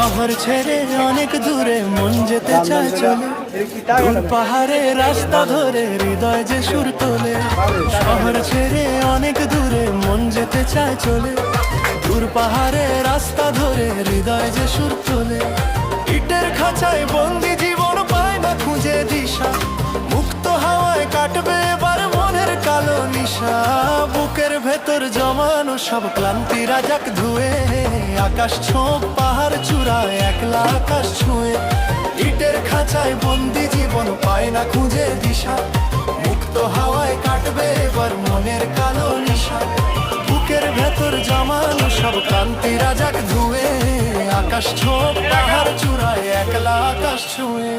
শহর ছেড়ে অনেক দূরে মন যেতে চায় চলে, দূর পাহাড়ে রাস্তা ধরে হৃদয় যে সুর তোলে। শহর ছেড়ে অনেক দূরে মন যেতে চায় চলে, দূর পাহাড়ে রাস্তা ধরে হৃদয় যে সুর তোলে। ইটের খাঁচায় বন্দি জীবন পায় না খুঁজে দিশা, মুক্ত হাওয়ায় কাটবে এবার মনের কালো নিশা। বুকের ভেতর জমানো সব ক্লান্তি রাজাক ধুয়ে, আকাশ ছোঁক পাহাড় চূড়ায় একলা আকাশ ছুঁয়ে। ইটের খাঁচায় বন্দি জীবন পায় না খুঁজে দিশা, মুক্ত হাওয়ায় কাটবে এবার মনের কালো নিশা। বুকের ভেতর জমানো সব ক্লান্তি রাজাক ধুয়ে, আকাশ ছোঁক পাহাড় চূড়ায় একলা আকাশ ছুঁয়ে।